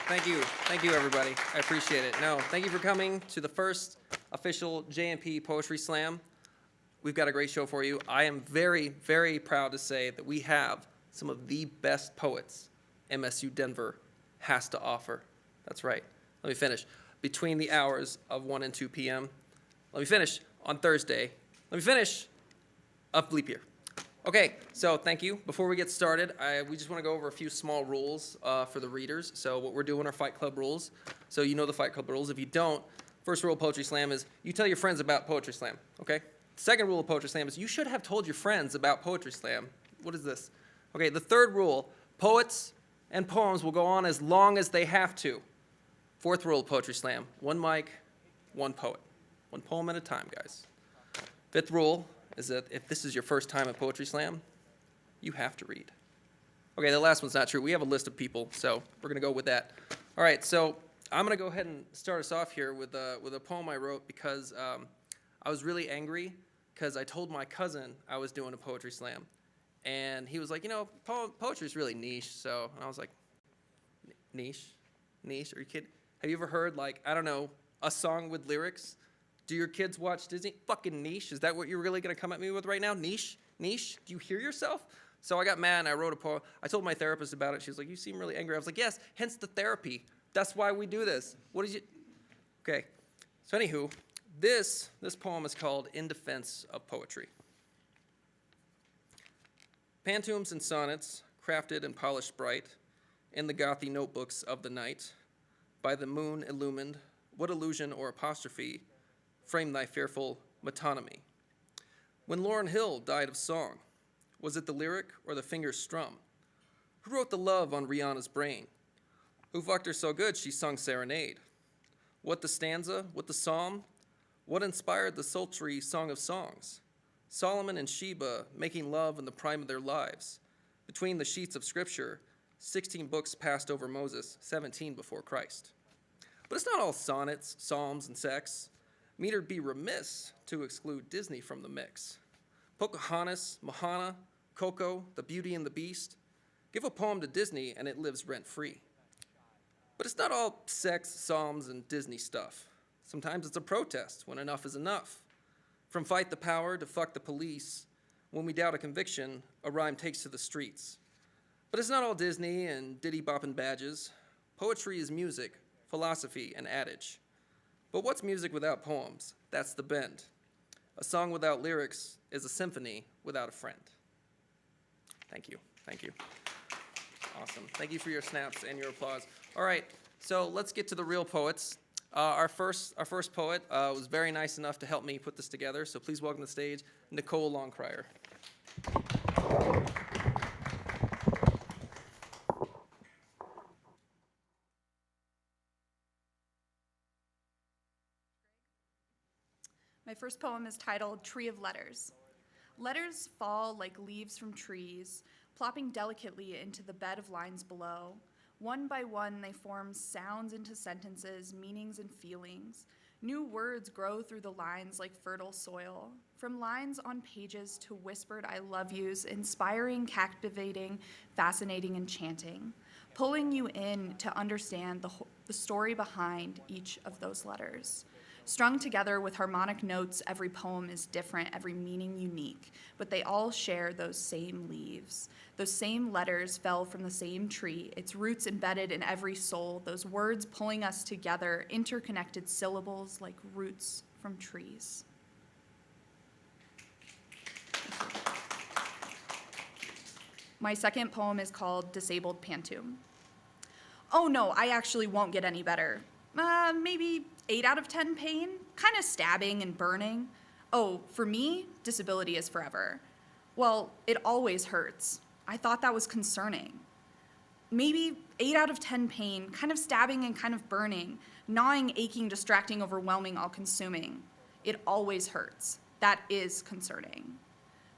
Thank you. Thank you, everybody. I appreciate it. No, thank you for coming to the first official JMP Poetry Slam. We've got a great show for you. I am very, very proud to say that we have some of the best poets MSU Denver has to offer. That's right. Let me finish. Between the hours of 1 and 2 p.m. Let me finish on Thursday. Let me finish of leap year. Okay, so thank you. Before we get started, we just want to go over a few small rules for the readers. So what we're doing are Fight Club rules. So you know the Fight Club rules. If you don't, first rule of Poetry Slam is you tell your friends about Poetry Slam, okay? Second rule of Poetry Slam is you should have told your friends about Poetry Slam. What is this? Okay, the third rule, poets and poems will go on as long as they have to. Fourth rule of Poetry Slam, one mic, one poet. One poem at a time, guys. Fifth rule is that if this is your first time at Poetry Slam, you have to read. Okay, the last one's not true. We have a list of people, so we're going to go with that. All right, so I'm going to go ahead and start us off here with a poem I wrote because I was really angry because I told my cousin I was doing a Poetry Slam. And he was like, you know, poetry's really niche. So and I was like, niche? Niche? Are you kidding? Have you ever heard, like, I don't know, a song with lyrics? Do your kids watch Disney? Fucking niche. Is that what you're really going to come at me with right now? Niche? Niche? Do you hear yourself? So I got mad and I wrote a poem. I told my therapist about it. She was like, you seem really angry. I was like, yes, hence the therapy. That's why we do this. What did you... Okay. So anywho, this poem is called In Defense of Poetry. Pantoums and sonnets, crafted and polished bright, in the gothy notebooks of the night, by the moon illumined, what illusion or apostrophe frame thy fearful metonymy? When Lauryn Hill died of song, was it the lyric or the finger's strum? Who wrote the love on Rihanna's brain? Who fucked her so good she sung serenade? What the stanza, what the psalm? What inspired the sultry song of songs? Solomon and Sheba making love in the prime of their lives. Between the sheets of scripture, 16 books passed over Moses, 17 before Christ. But it's not all sonnets, psalms, and sex. Meter'd be remiss to exclude Disney from the mix. Pocahontas, Moana, Coco, The Beauty and the Beast. Give a poem to Disney and it lives rent-free. But it's not all sex, psalms, and Disney stuff. Sometimes it's a protest when enough is enough. From fight the power to fuck the police, when we doubt a conviction, a rhyme takes to the streets. But it's not all Disney and diddy-bop and badges. Poetry is music, philosophy, and adage. But what's music without poems? That's the bend. A song without lyrics is a symphony without a friend. Thank you. Thank you. Awesome. Thank you for your snaps and your applause. All right, so let's get to the real poets. Our first poet was very nice enough to help me put this together, so please welcome to the stage Nicole Longcrier. My first poem is titled Tree of Letters. Letters fall like leaves from trees, plopping delicately into the bed of lines below. One by one, they form sounds into sentences, meanings and feelings. New words grow through the lines like fertile soil. From lines on pages to whispered I love yous, inspiring, captivating, fascinating, enchanting, pulling you in to understand the story behind each of those letters. Strung together with harmonic notes, every poem is different, every meaning unique, but they all share those same leaves. Those same letters fell from the same tree, its roots embedded in every soul, those words pulling us together, interconnected syllables like roots from trees. My second poem is called Disabled Pantoum. Oh no, I actually won't get any better. Maybe 8 out of 10 pain, kind of stabbing and burning. Oh, for me, disability is forever. Well, it always hurts. I thought that was concerning. Maybe 8 out of 10 pain, kind of stabbing and kind of burning, gnawing, aching, distracting, overwhelming, all-consuming. It always hurts. That is concerning.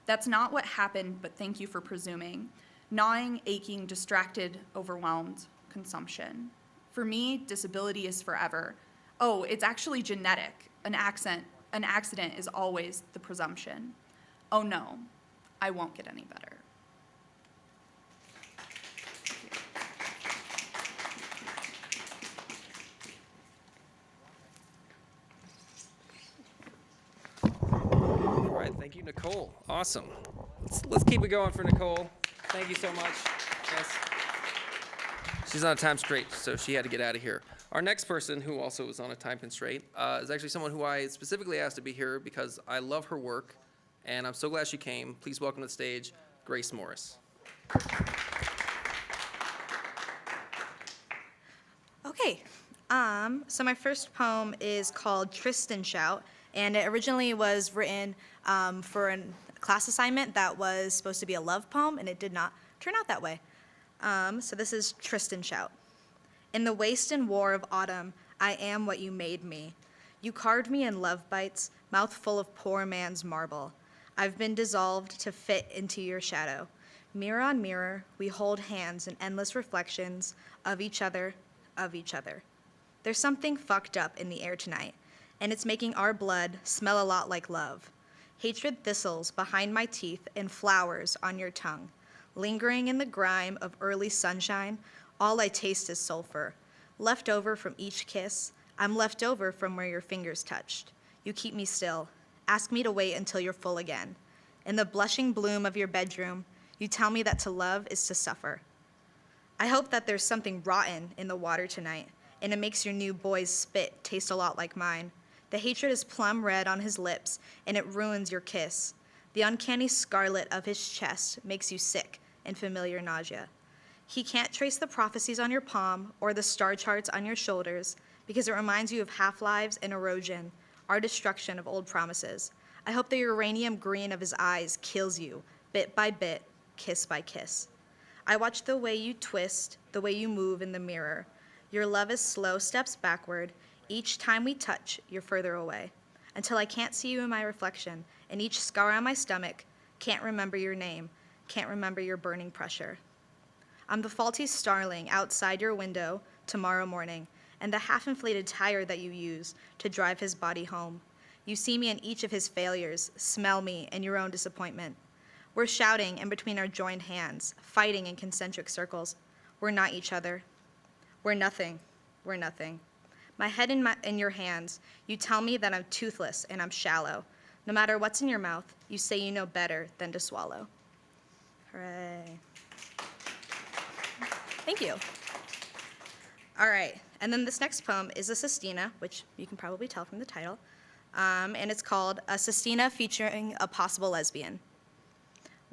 That's not what happened, but thank you for presuming. Gnawing, aching, distracted, overwhelmed, consumption. For me, disability is forever. Oh, it's actually genetic. An accident is always the presumption. Oh no, I won't get any better. Nicole. Awesome. Let's keep it going for Nicole. Thank you so much. Yes. She's on a time constraint, so she had to get out of here. Our next person, who also was on a time constraint, is actually someone who I specifically asked to be here because I love her work, and I'm so glad she came. Please welcome to the stage, Grace Morris. Okay, so my first poem is called Tristan Shout, and it originally was written for a class assignment that was supposed to be a love poem, and it did not turn out that way. So this is Tristan Shout. In the waste and war of autumn, I am what you made me. You carved me in love bites, mouth full of poor man's marble. I've been dissolved to fit into your shadow. Mirror on mirror, we hold hands in endless reflections of each other, of each other. There's something fucked up in the air tonight, and it's making our blood smell a lot like love. Hatred thistles behind my teeth and flowers on your tongue. Lingering in the grime of early sunshine, all I taste is sulfur. Left over from each kiss, I'm left over from where your fingers touched. You keep me still, ask me to wait until you're full again. In the blushing bloom of your bedroom, you tell me that to love is to suffer. I hope that there's something rotten in the water tonight, and it makes your new boy's spit taste a lot like mine. The hatred is plum red on his lips, and it ruins your kiss. The uncanny scarlet of his chest makes you sick and familiar nausea. He can't trace the prophecies on your palm or the star charts on your shoulders because it reminds you of half-lives and erosion, our destruction of old promises. I hope the uranium green of his eyes kills you, bit by bit, kiss by kiss. I watch the way you twist, the way you move in the mirror. Your love is slow steps backward. Each time we touch, you're further away, until I can't see you in my reflection, and each scar on my stomach can't remember your name, can't remember your burning pressure. I'm the faulty starling outside your window tomorrow morning, and the half-inflated tire that you use to drive his body home. You see me in each of his failures, smell me in your own disappointment. We're shouting in between our joined hands, fighting in concentric circles. We're not each other. We're nothing. We're nothing. My head in your hands, you tell me that I'm toothless and I'm shallow. No matter what's in your mouth, you say you know better than to swallow. Hooray. Thank you. All right, and then this next poem is a sestina, which you can probably tell from the title, and it's called A Sestina Featuring a Possible Lesbian.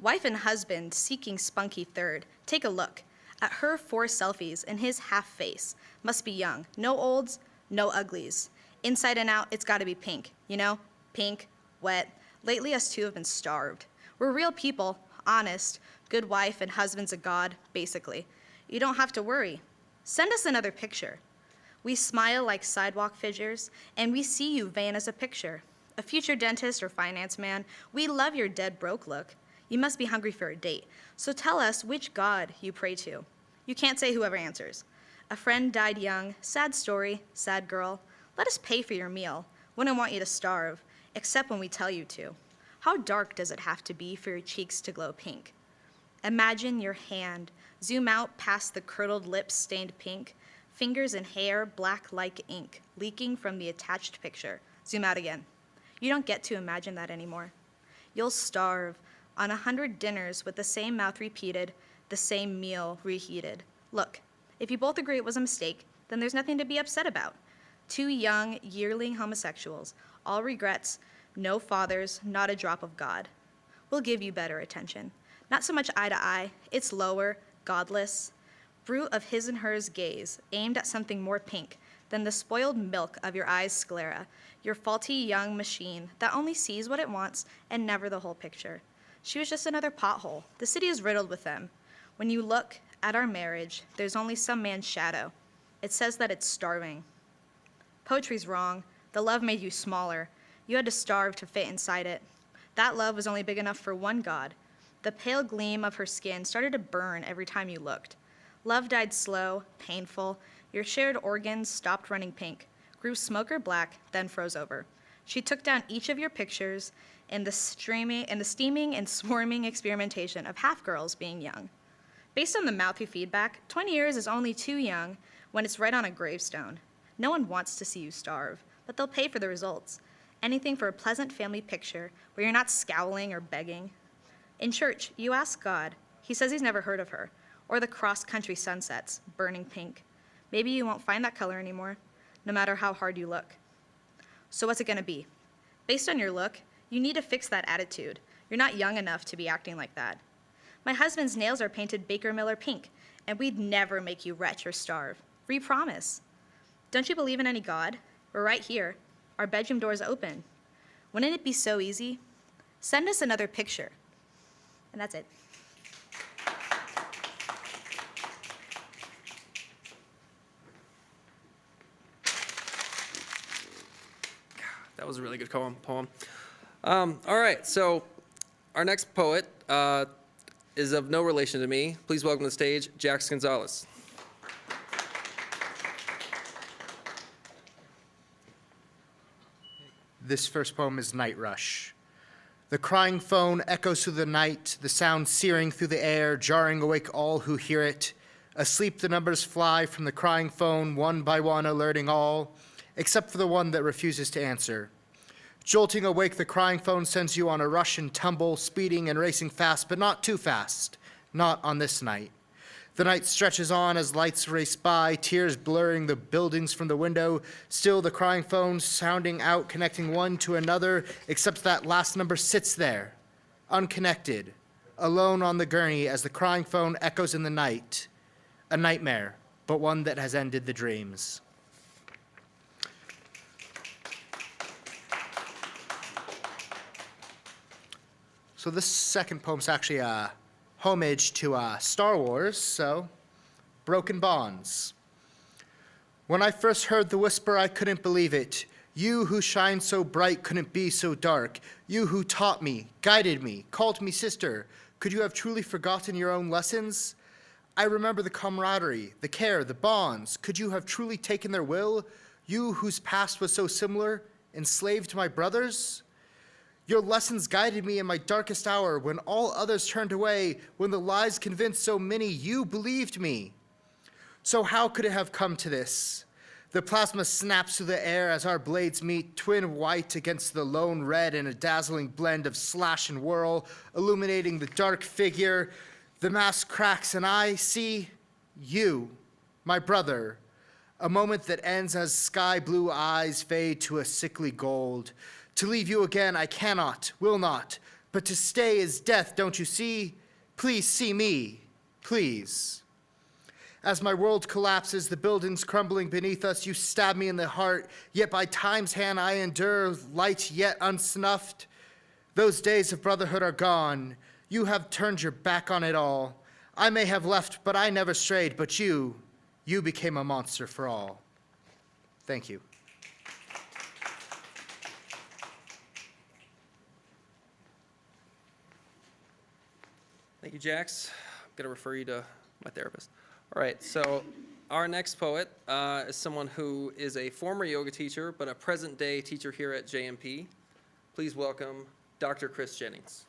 Wife and husband seeking spunky third, take a look at her 4 selfies and his half face. Must be young, no olds, no uglies. Inside and out, it's gotta be pink, you know? Pink, wet. Lately, us two have been starved. We're real people, honest, good wife and husband's a god, basically. You don't have to worry. Send us another picture. We smile like sidewalk figures, and we see you vain as a picture. A future dentist or finance man, we love your dead broke look. You must be hungry for a date, so tell us which god you pray to. You can't say whoever answers. A friend died young, sad story, sad girl. Let us pay for your meal. Wouldn't want you to starve, except when we tell you to. How dark does it have to be for your cheeks to glow pink? Imagine your hand. Zoom out past the curdled lips stained pink, fingers and hair black like ink, leaking from the attached picture. Zoom out again. You don't get to imagine that anymore. You'll starve on 100 dinners with the same mouth repeated, the same meal reheated. Look, if you both agree it was a mistake, then there's nothing to be upset about. 2 young, yearling homosexuals, all regrets, no fathers, not a drop of God. We'll give you better attention. Not so much eye to eye, it's lower, godless, brute of his and hers gaze, aimed at something more pink than the spoiled milk of your eyes' sclera, your faulty young machine that only sees what it wants and never the whole picture. She was just another pothole. The city is riddled with them. When you look at our marriage, there's only some man's shadow. It says that it's starving. Poetry's wrong. The love made you smaller. You had to starve to fit inside it. That love was only big enough for one god. The pale gleam of her skin started to burn every time you looked. Love died slow, painful. Your shared organs stopped running pink, grew smoker black, then froze over. She took down each of your pictures in the steaming and swarming experimentation of half-girls being young. Based on the mouthy feedback, 20 years is only too young when it's right on a gravestone. No one wants to see you starve, but they'll pay for the results. anything for a pleasant family picture where you're not scowling or begging. In church, you ask God. He says he's never heard of her. Or the cross-country sunsets, burning pink. Maybe you won't find that color anymore, no matter how hard you look. So what's it gonna be? Based on your look, you need to fix that attitude. You're not young enough to be acting like that. My husband's nails are painted Baker Miller pink, and we'd never make you retch or starve. We promise. Don't you believe in any God? We're right here. Our bedroom door's open. Wouldn't it be so easy? Send us another picture. And that's it. That was a really good poem. All right, so our next poet is of no relation to me. Please welcome to the stage, Jax Gonzalez. This first poem is Night Rush. The crying phone echoes through the night, the sound searing through the air, jarring awake all who hear it. Asleep the numbers fly from the crying phone, one by one alerting all, except for the one that refuses to answer. Jolting awake, the crying phone sends you on a rush and tumble, speeding and racing fast, but not too fast, not on this night. The night stretches on as lights race by, tears blurring the buildings from the window. Still the crying phone sounding out, connecting one to another, except that last number sits there, unconnected, alone on the gurney as the crying phone echoes in the night. A nightmare, but one that has ended the dreams. So this second poem's actually a homage to Star Wars, so Broken Bonds. When I first heard the whisper, I couldn't believe it. You who shine so bright couldn't be so dark. You who taught me, guided me, called me sister. Could you have truly forgotten your own lessons? I remember the camaraderie, the care, the bonds. Could you have truly taken their will? You whose past was so similar, enslaved my brothers? Your lessons guided me in my darkest hour, when all others turned away, when the lies convinced so many, you believed me. So how could it have come to this? The plasma snaps through the air as our blades meet, twin white against the lone red in a dazzling blend of slash and whirl, illuminating the dark figure. The mask cracks and I see you, my brother. A moment that ends as sky blue eyes fade to a sickly gold. To leave you again, I cannot, will not, but to stay is death, don't you see? Please see me, please. As my world collapses, the buildings crumbling beneath us, you stab me in the heart, yet by time's hand I endure, light yet unsnuffed. Those days of brotherhood are gone. You have turned your back on it all. I may have left, but I never strayed, but you became a monster for all. Thank you. Thank you, Jax. I'm going to refer you to my therapist. All right, so our next poet is someone who is a former yoga teacher, but a present-day teacher here at JMP. Please welcome Dr. Chris Jennings.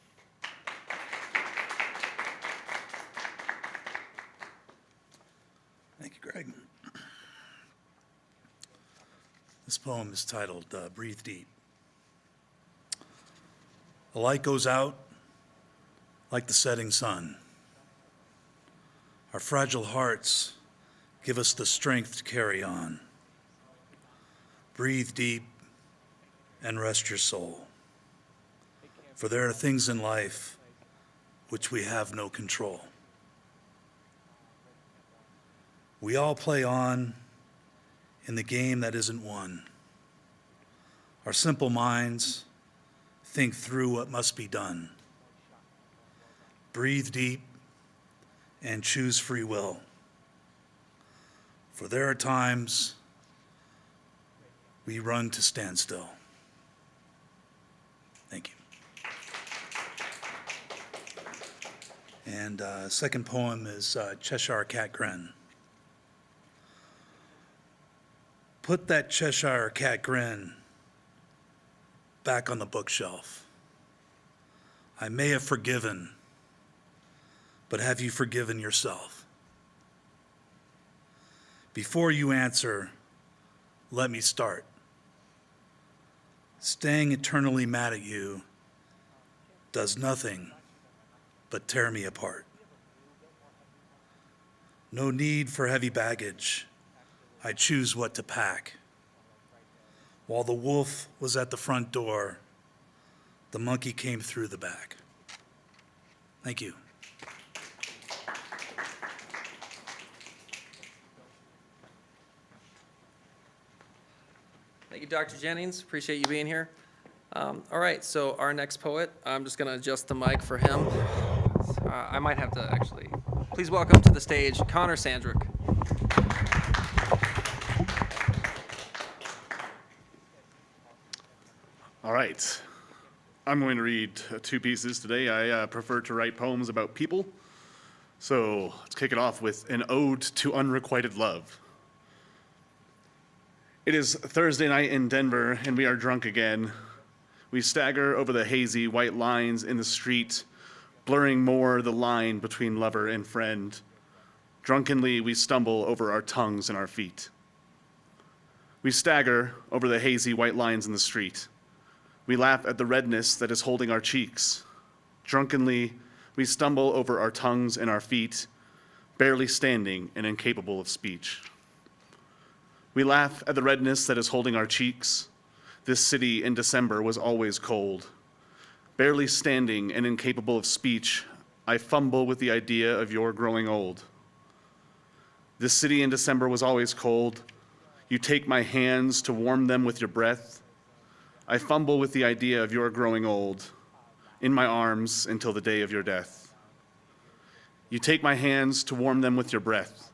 Thank you, Greg. This poem is titled Breathe Deep. The light goes out like the setting sun. Our fragile hearts give us the strength to carry on. Breathe deep and rest your soul. For there are things in life which we have no control. We all play on in the game that isn't won. Our simple minds think through what must be done. Breathe deep and choose free will. For there are times we run to standstill. Thank you. And second poem is Cheshire Cat Grin. Put that Cheshire Cat grin back on the bookshelf. I may have forgiven, but have you forgiven yourself? Before you answer, let me start. Staying eternally mad at you does nothing but tear me apart. No need for heavy baggage. I choose what to pack. While the wolf was at the front door, the monkey came through the back. Thank you. Thank you, Dr. Jennings. Appreciate you being here. All right, so our next poet, I'm just going to adjust the mic for him. I might have to actually. Please welcome to the stage Connor Sandrick. All right. I'm going to read two pieces today. I prefer to write poems about people. So let's kick it off with an ode to unrequited love. It is Thursday night in Denver, and we are drunk again. We stagger over the hazy white lines in the street, blurring more the line between lover and friend. Drunkenly, we stumble over our tongues and our feet. We stagger over the hazy white lines in the street. We laugh at the redness that is holding our cheeks. Drunkenly, we stumble over our tongues and our feet, barely standing and incapable of speech. We laugh at the redness that is holding our cheeks. This city in December was always cold. Barely standing and incapable of speech, I fumble with the idea of your growing old. This city in December was always cold. You take my hands to warm them with your breath. I fumble with the idea of your growing old, in my arms until the day of your death. You take my hands to warm them with your breath,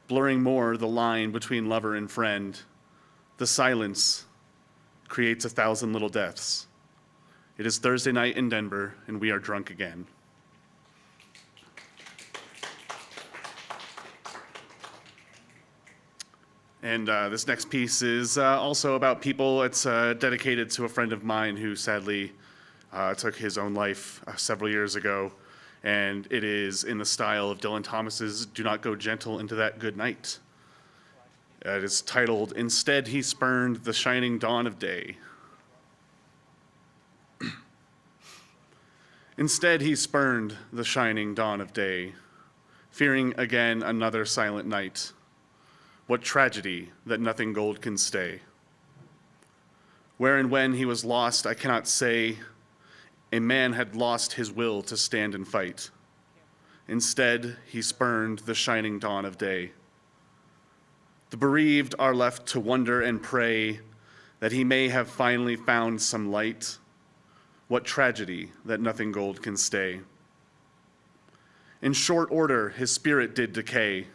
blurring more the line between lover and friend. The silence creates 1,000 little deaths. It is Thursday night in Denver, and we are drunk again. And this next piece is also about people. It's dedicated to a friend of mine who sadly took his own life several years ago. And it is in the style of Dylan Thomas's Do Not Go Gentle Into That Good Night. It is titled, Instead He Spurned the Shining Dawn of Day. Instead he spurned the shining dawn of day, fearing again another silent night. What tragedy that nothing gold can stay. Where and when he was lost, I cannot say. A man had lost his will to stand and fight. Instead, he spurned the shining dawn of day. The bereaved are left to wonder and pray that he may have finally found some light. What tragedy that nothing gold can stay. In short order, his spirit did decay,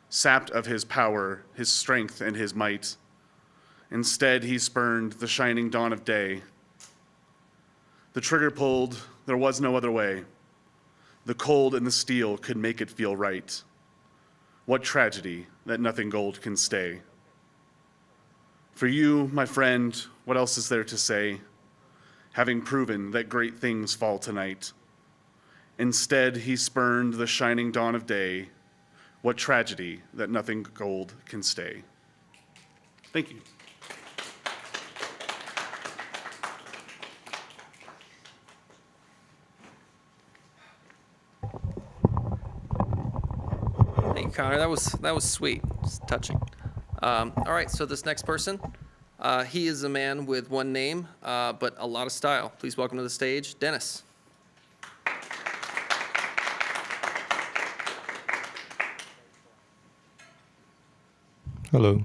sapped of his power, his strength, and his might. Instead, he spurned the shining dawn of day. The trigger pulled, there was no other way. The cold and the steel could make it feel right. What tragedy that nothing gold can stay. For you, my friend, what else is there to say? Having proven that great things fall tonight. Instead, he spurned the shining dawn of day. What tragedy that nothing gold can stay. Thank you. Thank you, Connor. That was sweet. Just touching. All right, so this next person, he is a man with one name, but a lot of style. Please welcome to the stage, Dennis. Hello.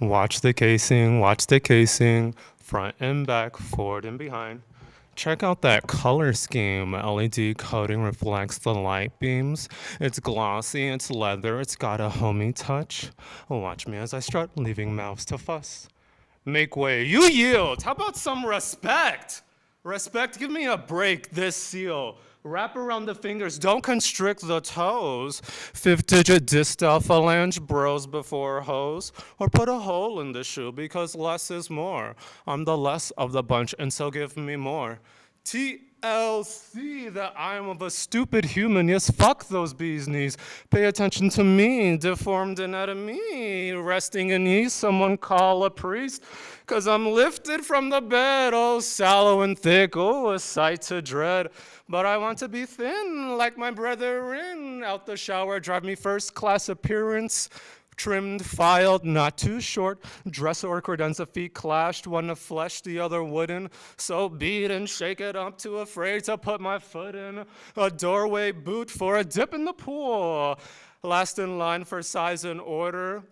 Watch the casing, front and back, forward and behind. Check out that color scheme. LED coating reflects the light beams. It's glossy, it's leather, it's got a homey touch. Watch me as I strut, leaving mouths to fuss. Make way, you yield. How about some respect? Respect, give me a break, this seal. Wrap around the fingers, don't constrict the toes. 5th-digit distal phalange, bros before hoes. Or put a hole in the shoe because less is more. I'm the less of the bunch and so give me more. TLC, that I am of a stupid human. Yes, fuck those bees' knees. Pay attention to me, deformed anatomy. Resting in ye, someone call a priest. 'Cause I'm lifted from the bed, oh, sallow and thick, oh, a sight to dread. But I want to be thin, like my brethren. Out the shower, drive me first class appearance. Trimmed, filed, not too short. Dress or credenza feet clashed, one of flesh, the other wooden. So beat and shake it up, too afraid to put my foot in. A doorway boot for a dip in the pool. Last in line for size and order.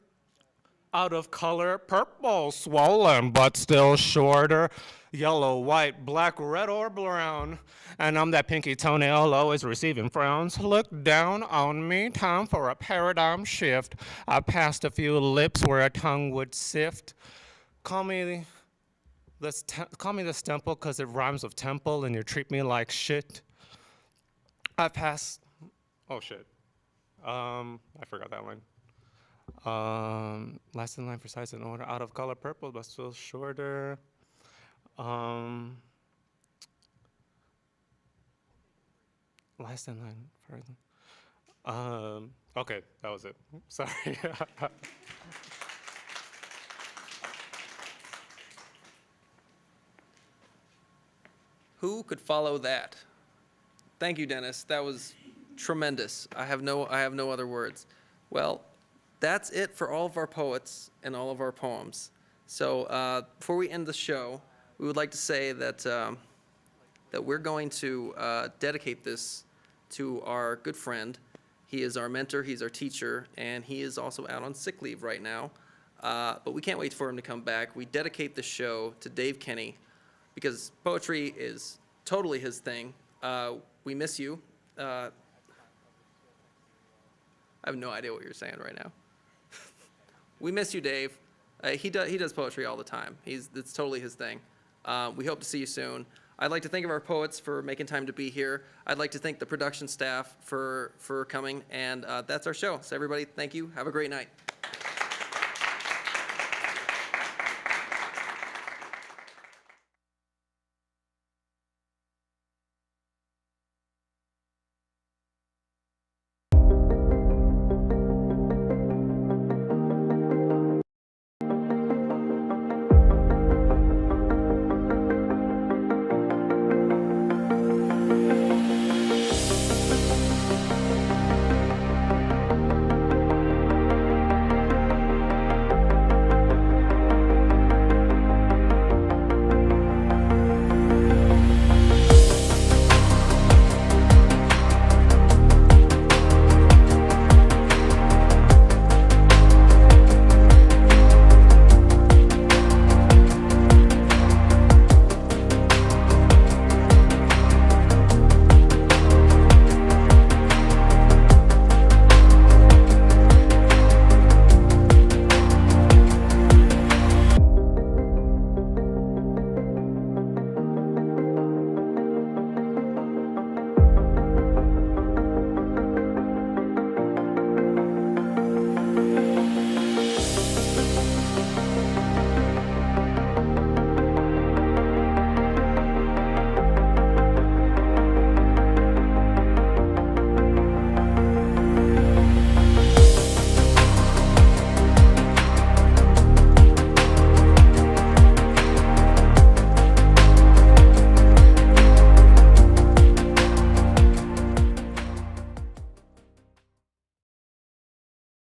Out of color, purple, swollen, but still shorter. Yellow, white, black, red, or brown. And I'm that pinky toenail always receiving frowns. Look down on me, time for a paradigm shift. I passed a few lips where a tongue would sift. Call me the stemple because it rhymes with temple and you treat me like shit. I passed, oh shit. I forgot that one. Last in line for size and order, out of color purple, but still shorter. Last in line for, okay, that was it. Sorry. Who could follow that? Thank you, Dennis. That was tremendous. I have no other words. Well, that's it for all of our poets and all of our poems. So before we end the show, we would like to say that that we're going to dedicate this to our good friend. He is our mentor, he's our teacher, and he is also out on sick leave right now. But we can't wait for him to come back. We dedicate the show to Dave Kenny because poetry is totally his thing. We miss you. I have no idea what you're saying right now. We miss you, Dave. He does poetry all the time. It's totally his thing. We hope to see you soon. I'd like to thank our poets for making time to be here. I'd like to thank the production staff for coming, and that's our show. So everybody, thank you. Have a great night.